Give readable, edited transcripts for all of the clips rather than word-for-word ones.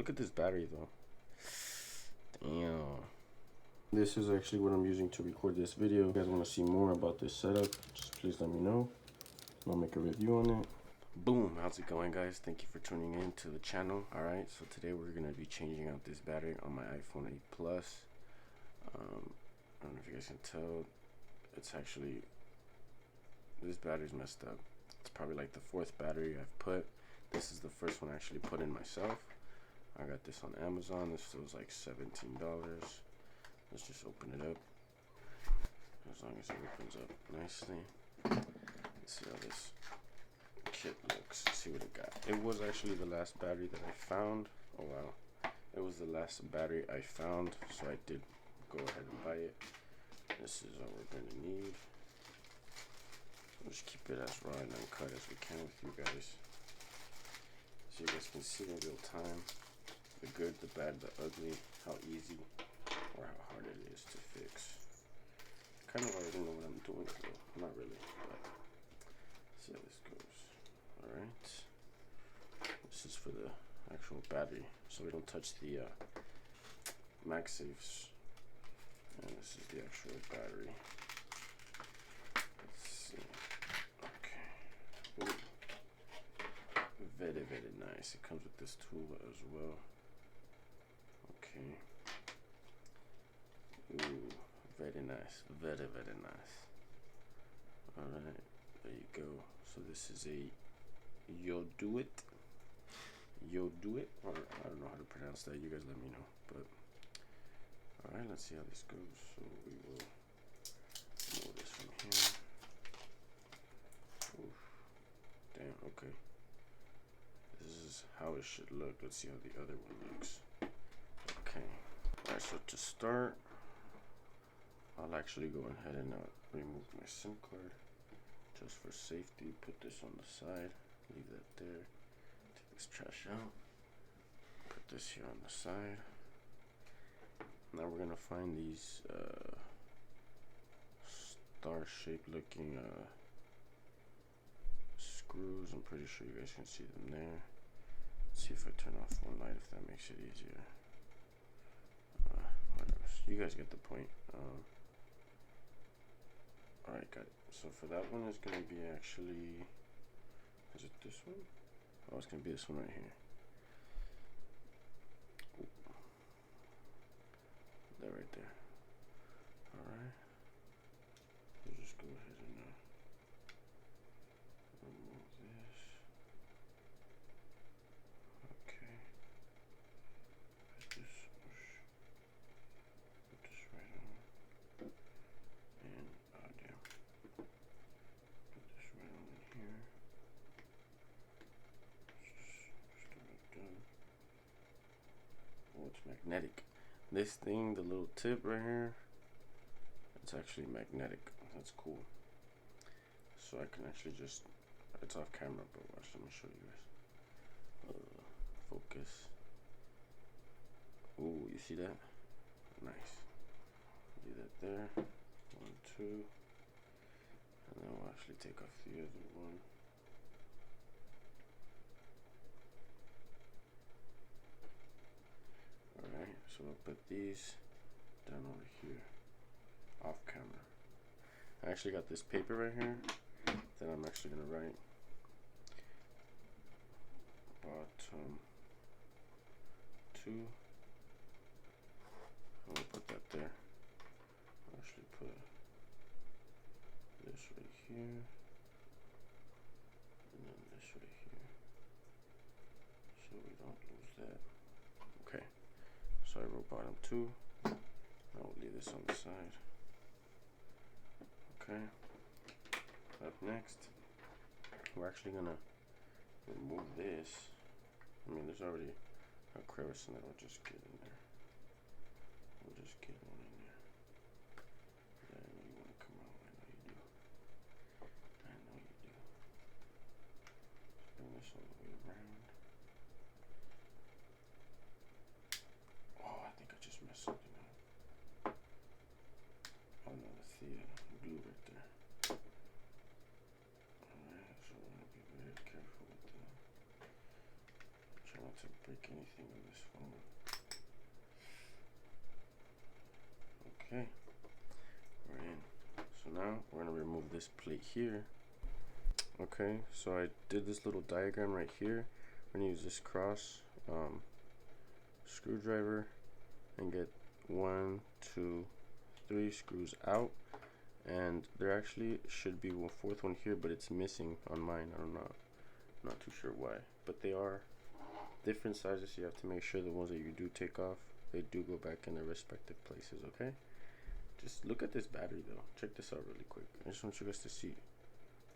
Look at this battery though. Damn. This is actually what I'm using to record this video. If you guys want to see more about this setup, just please let me know. I'll make a review on it. Boom, how's it going, guys? Thank you for tuning in to the channel. All right, so today we're gonna be changing out this battery on my iPhone 8 Plus. I don't know if you guys can tell, it's actually, this battery's messed up. It's probably like the fourth battery I've put. This is the first one I actually put in myself. I got this on Amazon. This was like $17. Let's just open it up. As long as it opens up nicely. Let's see how this kit looks. See what it got. It was actually the last battery that I found. Oh wow. It was the last battery I found, so I did go ahead and buy it. This is all we're gonna need. We'll just keep it as raw and uncut as we can with you guys, so you guys can see in real time the good, the bad, the ugly, how easy or how hard it is to fix. Kind of already know what I'm doing though, not really, but see how this goes. Alright, this is for the actual battery, so we don't touch the MagSafes. And this is the actual battery. Let's see. Okay. Ooh. Very, very nice. It comes with this tool as well. Okay. Ooh, very nice. Very, very nice. Alright, there you go. So this is a Yo Do It. Yo Do It. Or I don't know how to pronounce that. You guys let me know. But alright, let's see how this goes. So we will move this from here. Oof. Damn, okay. This is how it should look. Let's see how the other one looks. Okay. Alright, so to start, I'll actually go ahead and remove my SIM card just for safety. Put this on the side. Leave that there. Take this trash out. Put this here on the side. Now we're gonna find these star-shaped looking screws. I'm pretty sure you guys can see them there. Let's see if I turn off one light, if that makes it easier. Whatever. You guys get the point. Alright, got it. So for that one, it's gonna be actually, is it this one? Oh, it's gonna be this one right here. That right there. Alright. We'll just go ahead and remove this. Okay. Put this right on. And damn. Put this right on in here. Just get it done. Oh, it's magnetic. This thing, the little tip right here, it's actually magnetic. That's cool. So I can actually just, it's off camera, but watch, let me show you guys. Focus. Ooh, you see that? Nice. Do that there. 1, 2. And then we'll actually take off the other one. Alright, so I'll put these down over here, off camera. I actually got this paper right here that I'm actually gonna write bottom 2. I'm gonna put that there. I'll actually put this right here, and then this right here, so we don't lose that. Okay. So I wrote bottom 2. I will leave this on the side. Okay. Up next, we're actually gonna remove this. I mean, there's already a crevice in there. We'll just get in there. We'll just get one in there. Yeah, I know you want to come out. I know you do. I know you do. Let's bring this all the way around. Oh, I think I just messed something up. Oh no, that's the glue right there. Alright, so we're gonna be very careful with that. Try not to break anything on this phone. Okay, we're in. So now we're gonna remove this plate here. Okay, so I did this little diagram right here. We're gonna use this cross screwdriver and get 1, 2, 3 screws out, and there actually should be a fourth one here, but it's missing on mine. I'm not too sure why, but they are different sizes, so you have to make sure the ones that you do take off, they do go back in their respective places. Okay, just look at this battery though. Check this out really quick. I just want you guys to see.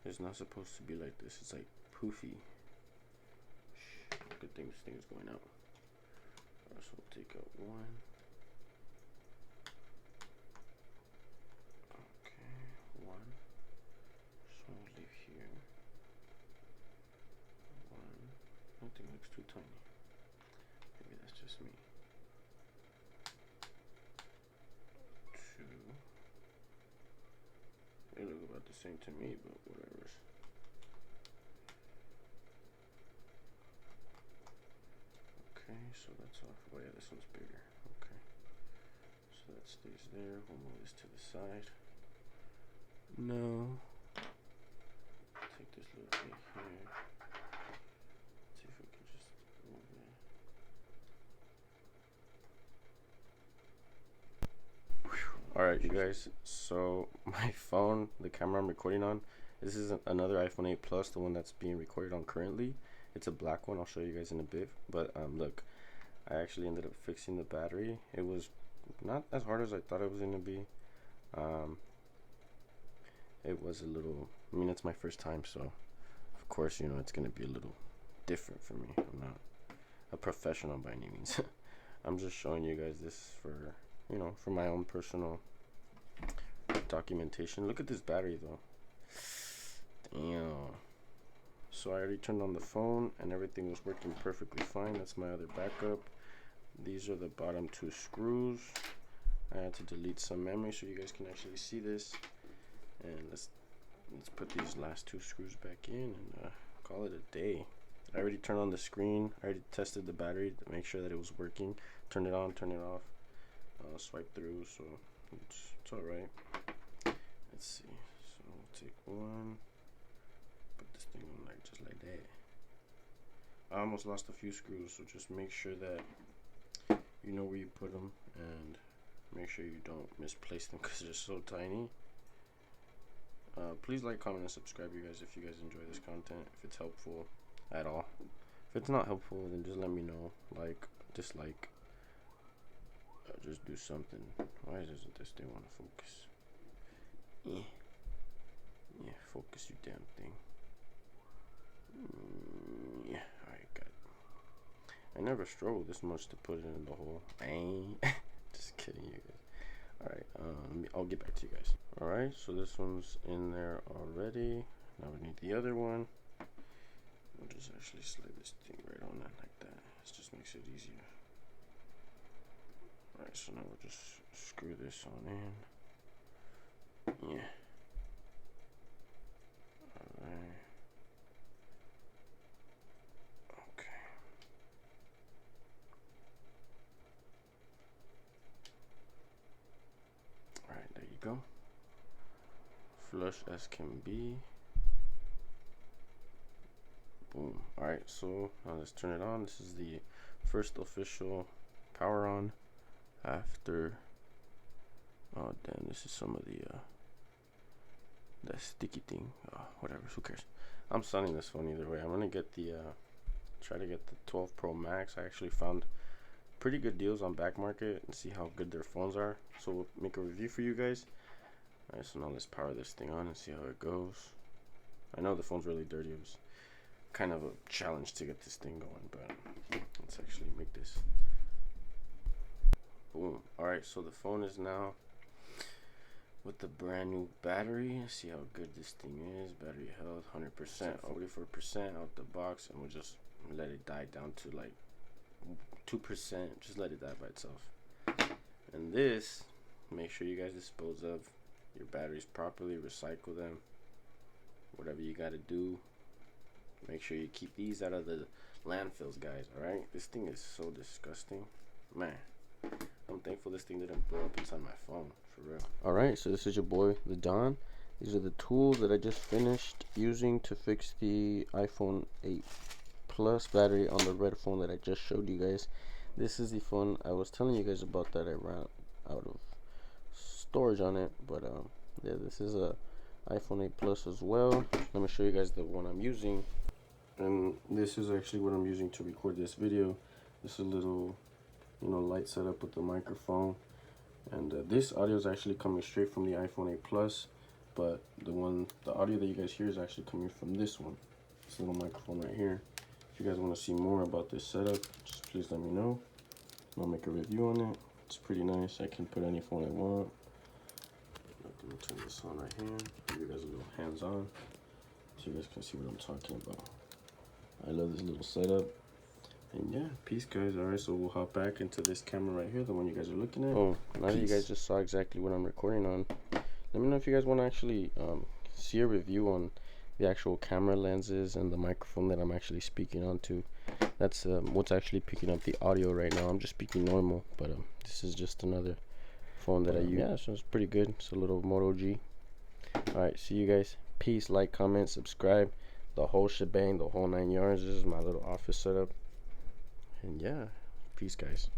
It's not supposed to be like this. It's like poofy. Good thing this thing is going out. Alright, so we'll take out one. Okay, one. So we'll leave here. One. I think it looks too tiny. Maybe that's just me. Two. They look about the same to me, but whatever. Okay, so that's off. Oh yeah, this one's bigger. Okay, so that stays there. We'll move this to the side. No. Take this little bit here. Let's see if we can just move it. Alright, you guys. So my phone, the camera I'm recording on, this is another iPhone 8 Plus, the one that's being recorded on currently. It's a black one. I'll show you guys in a bit. But look, I actually ended up fixing the battery. It was not as hard as I thought it was gonna be. It was a little. I mean, it's my first time, so of course, you know, it's gonna be a little different for me. I'm not a professional by any means. I'm just showing you guys this for, you know, for my own personal documentation. Look at this battery though. Damn. So I already turned on the phone and everything was working perfectly fine. That's my other backup. These are the bottom 2 screws. I had to delete some memory so you guys can actually see this. And let's put these last 2 screws back in and call it a day. I already turned on the screen. I already tested the battery to make sure that it was working. Turn it on, turn it off. Swipe through, so it's alright. Let's see. So we'll take one. Put this thing on like just like that. I almost lost a few screws, so just make sure that you know where you put them and make sure you don't misplace them because they're so tiny. Please like, comment, and subscribe, you guys, if you guys enjoy this content, if it's helpful at all. If it's not helpful, then just let me know. Like, dislike, just do something. Why doesn't this thing want to focus? Yeah, focus, you damn thing. Yeah, alright, got it. I never struggled this much to put it in the hole. Just kidding, you guys. Alright, I'll get back to you guys. Alright, so this one's in there already. Now we need the other one. We'll just actually slide this thing right on that like that. It just makes it easier. Alright, so now we'll just screw this on in. Yeah. Alright. Okay. Alright, there you go. Flush as can be. Boom. Alright, so now let's turn it on. This is the first official power on after. Oh damn, this is some of the that sticky thing. Whatever, who cares? I'm selling this phone either way. I'm gonna get the try to get the 12 Pro Max. I actually found pretty good deals on back market and see how good their phones are, so we'll make a review for you guys. Alright, so now let's power this thing on and see how it goes. I know the phone's really dirty. It was kind of a challenge to get this thing going, but let's actually make this. Boom. Alright, so the phone is now with the brand new battery. See how good this thing is. Battery health 100%, 44% out the box, and we'll just let it die down to like 2%. Just let it die by itself. And this, make sure you guys dispose of your batteries properly, recycle them, whatever you gotta do. Make sure you keep these out of the landfills, guys. Alright, this thing is so disgusting, man. I'm thankful this thing didn't blow up inside my phone, for real. Alright, so this is your boy, the Don. These are the tools that I just finished using to fix the iPhone 8 Plus battery on the red phone that I just showed you guys. This is the phone I was telling you guys about that I ran out of storage on it. But yeah, this is a iPhone 8 Plus as well. Let me show you guys the one I'm using. And this is actually what I'm using to record this video. This is a little, light setup with the microphone. And this audio is actually coming straight from the iPhone 8 Plus, but the audio that you guys hear is actually coming from this one, this little microphone right here. If you guys want to see more about this setup, just please let me know. I'll make a review on it. It's pretty nice. I can put any phone I want. Let me turn this on right here. Give you guys a little hands-on, so you guys can see what I'm talking about. I love this little setup. And yeah, peace guys. Alright, so we'll hop back into this camera right here, the one you guys are looking at. Oh, now that you guys just saw exactly what I'm recording on, let me know if you guys want to actually see a review on the actual camera lenses and the microphone that I'm actually speaking onto. That's what's actually picking up the audio right now. I'm just speaking normal, but this is just another phone that I use. Yeah, so it's pretty good. It's a little Moto G. Alright, see you guys. Peace, like, comment, subscribe, the whole shebang, the whole 9 yards. This is my little office setup. And yeah, peace guys.